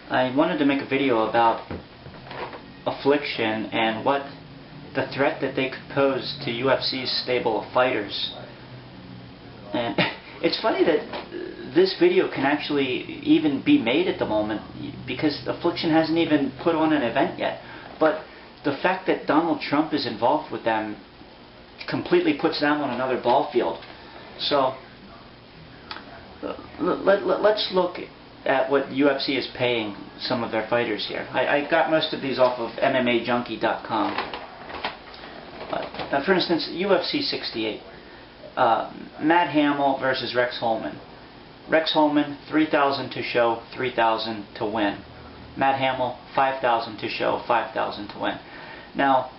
I wanted to make a video about Affliction and what the threat that they could pose to UFC's stable of fighters. And it's funny that this video can actually even be made at the moment because Affliction hasn't even put on an event yet. But the fact that Donald Trump is involved with them completely puts them on another ball field. So let's look at what UFC is paying some of their fighters here. I got most of these off of MMAJunkie.com. For instance, UFC 68. Matt Hamill versus Rex Holman. Rex Holman, $3,000 to show, $3,000 to win. Matt Hamill, $5,000 to show, $5,000 to win. Now,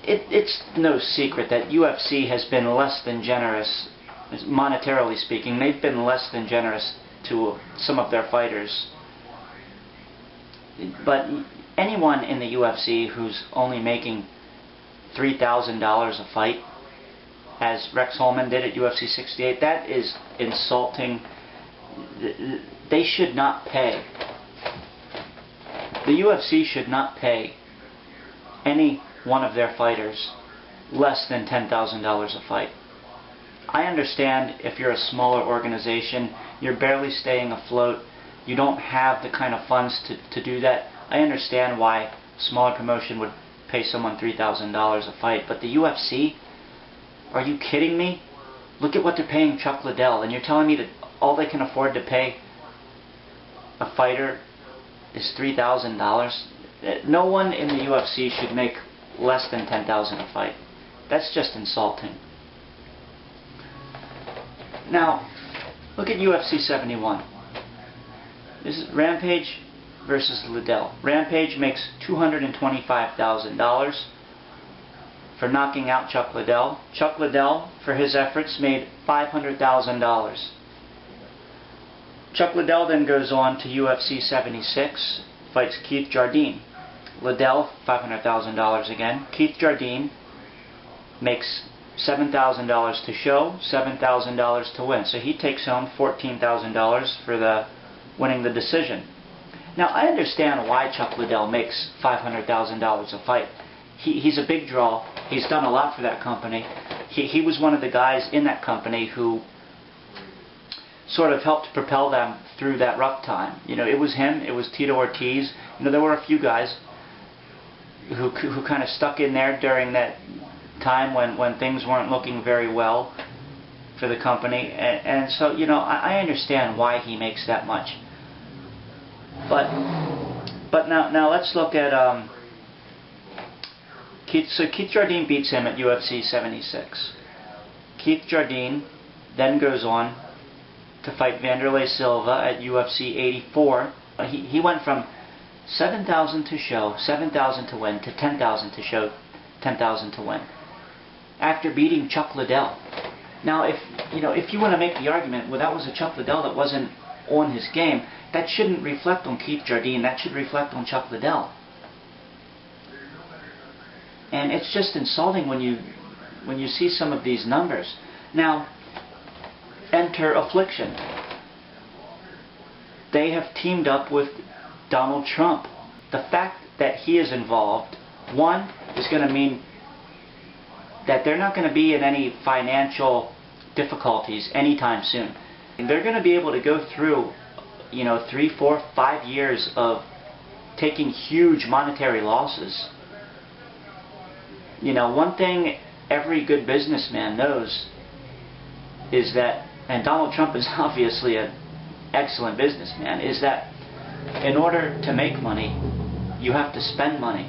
it's no secret that UFC has been less than generous, monetarily speaking. They've been less than generous to some of their fighters. But anyone in the UFC who's only making $3,000 a fight, as Rex Holman did at UFC 68, that is insulting. They should not pay. The UFC should not pay any one of their fighters less than $10,000 a fight. I understand if you're a smaller organization, you're barely staying afloat, you don't have the kind of funds to do that. I understand why a smaller promotion would pay someone $3,000 a fight, but the UFC, are you kidding me? Look at what they're paying Chuck Liddell, and you're telling me that all they can afford to pay a fighter is $3,000? No one in the UFC should make less than $10,000 a fight. That's just insulting. Now, look at UFC 71. This is Rampage versus Liddell. Rampage makes $225,000 for knocking out Chuck Liddell. Chuck Liddell, for his efforts, made $500,000. Chuck Liddell then goes on to UFC 76, fights Keith Jardine. Liddell, $500,000 again. Keith Jardine makes $7,000 to show, $7,000 to win. So he takes home $14,000 for winning the decision. Now, I understand why Chuck Liddell makes $500,000 a fight. He's a big draw. He's done a lot for that company. He was one of the guys in that company who sort of helped propel them through that rough time. You know, it was him, it was Tito Ortiz. You know, there were a few guys who kind of stuck in there during that time when things weren't looking very well for the company. And so, you know, I understand why he makes that much. But now let's look at Keith Jardine beats him at UFC 76. Keith Jardine then goes on to fight Wanderlei Silva at UFC 84. He went from $7,000 to show, $7,000 to win, to $10,000 to show, $10,000 to win, after beating Chuck Liddell. Now, if you want to make the argument, well, that was a Chuck Liddell that wasn't on his game, that shouldn't reflect on Keith Jardine. That should reflect on Chuck Liddell. And it's just insulting when you see some of these numbers. Now, enter Affliction. They have teamed up with Donald Trump. The fact that he is involved, one, is going to mean that they're not going to be in any financial difficulties anytime soon. And they're going to be able to go through, 3, 4, 5 years of taking huge monetary losses. One thing every good businessman knows is that, and Donald Trump is obviously an excellent businessman, is that in order to make money, you have to spend money.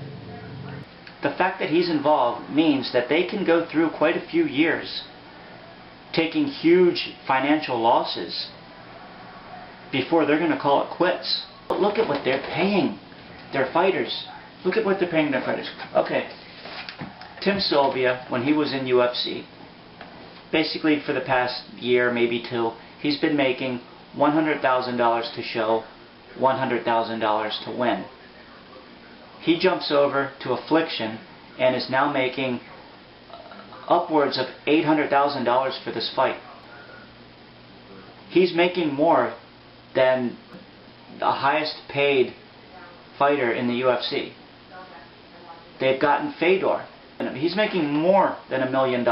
The fact that he's involved means that they can go through quite a few years taking huge financial losses before they're going to call it quits. But look at what they're paying their fighters. Look at what they're paying their fighters. Okay, Tim Sylvia, when he was in UFC, basically for the past year, maybe two, he's been making $100,000 to show, $100,000 to win. He jumps over to Affliction and is now making upwards of $800,000 for this fight. He's making more than the highest paid fighter in the UFC. They've gotten Fedor. He's making more than $1 million.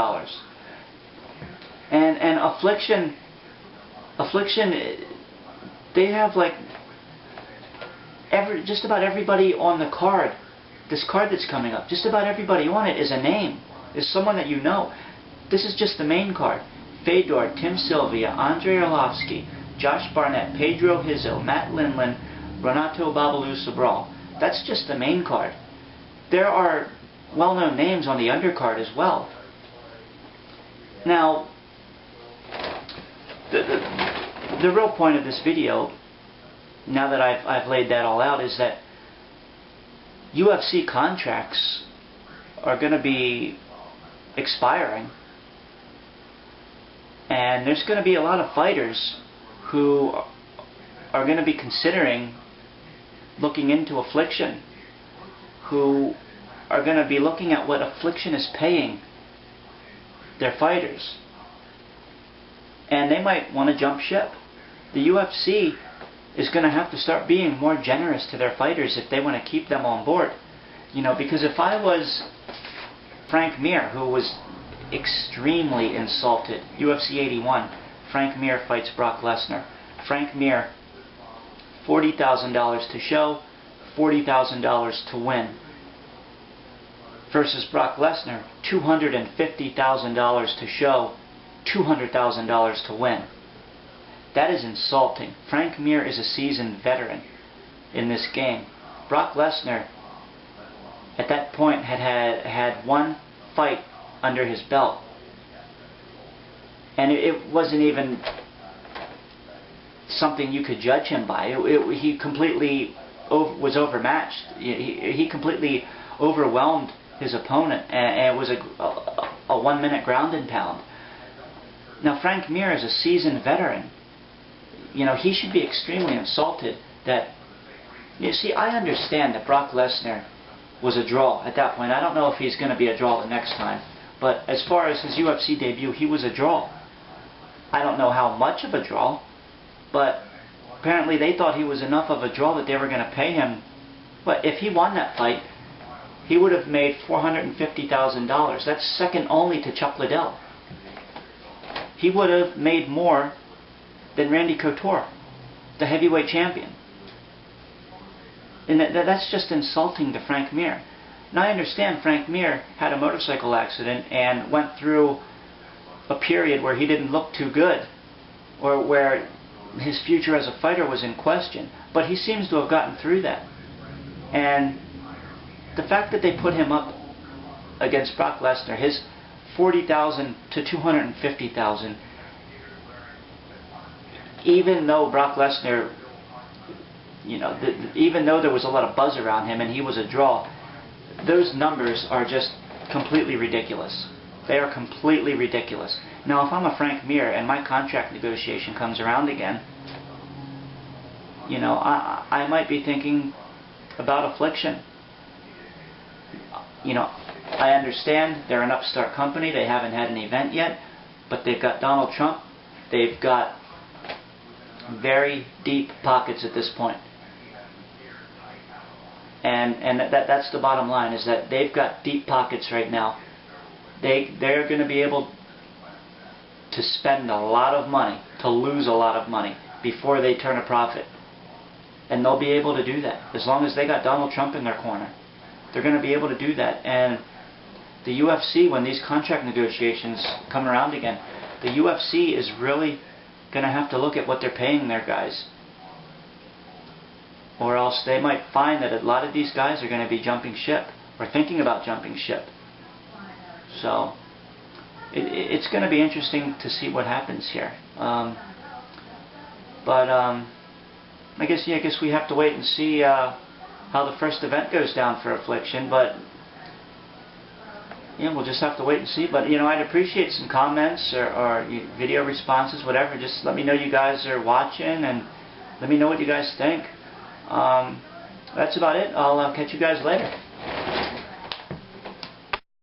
And Affliction, they have like just about everybody on the card. This card that's coming up, just about everybody on it is a name, is someone that you know. This is just the main card. Fedor, Tim Sylvia, Andrei Arlovsky, Josh Barnett, Pedro Hizzo, Matt Lindland, Renato Babalu Sobral. That's just the main card. There are well-known names on the undercard as well. Now, the real point of this video, now that I've laid that all out, is that UFC contracts are going to be expiring, and there's going to be a lot of fighters who are going to be considering looking into Affliction, who are going to be looking at what Affliction is paying their fighters, and they might want to jump ship. The UFC is going to have to start being more generous to their fighters if they want to keep them on board. You know, because if I was Frank Mir, who was extremely insulted, UFC 81, Frank Mir fights Brock Lesnar. Frank Mir, $40,000 to show, $40,000 to win. Versus Brock Lesnar, $250,000 to show, $200,000 to win. That is insulting. Frank Mir is a seasoned veteran in this game. Brock Lesnar, at that point, had one fight under his belt. And it wasn't even something you could judge him by. He completely was overmatched. He completely overwhelmed his opponent, and it was a 1 minute ground and pound. Now Frank Mir is a seasoned veteran. You know, he should be extremely insulted that, you see, I understand that Brock Lesnar was a draw at that point. I don't know if he's going to be a draw the next time, but as far as his UFC debut, he was a draw. I don't know how much of a draw, but apparently they thought he was enough of a draw that they were going to pay him. But if he won that fight, he would have made $450,000. That's second only to Chuck Liddell. He would have made more than Randy Couture, the heavyweight champion. And that's just insulting to Frank Mir. Now I understand Frank Mir had a motorcycle accident and went through a period where he didn't look too good, or where his future as a fighter was in question, but he seems to have gotten through that. And the fact that they put him up against Brock Lesnar, his $40,000 to $250,000, even though Brock Lesnar, you know, even though there was a lot of buzz around him and he was a draw, those numbers are just completely ridiculous. They are completely ridiculous. Now, if I'm a Frank Mir and my contract negotiation comes around again, you know, I might be thinking about Affliction. You know, I understand they're an upstart company. They haven't had an event yet, but they've got Donald Trump. They've got very deep pockets at this point. And that's the bottom line, is that they've got deep pockets right now. They're going to be able to spend a lot of money, to lose a lot of money, before they turn a profit. And they'll be able to do that. As long as they got Donald Trump in their corner, they're going to be able to do that. And the UFC, when these contract negotiations come around again, the UFC is really going to have to look at what they're paying their guys. Or else they might find that a lot of these guys are going to be jumping ship, or thinking about jumping ship. So it's going to be interesting to see what happens here. I guess we have to wait and see how the first event goes down for Affliction. But yeah, we'll just have to wait and see. But you know, I'd appreciate some comments or video responses, whatever. Just let me know you guys are watching, and let me know what you guys think. That's about it. I'll catch you guys later.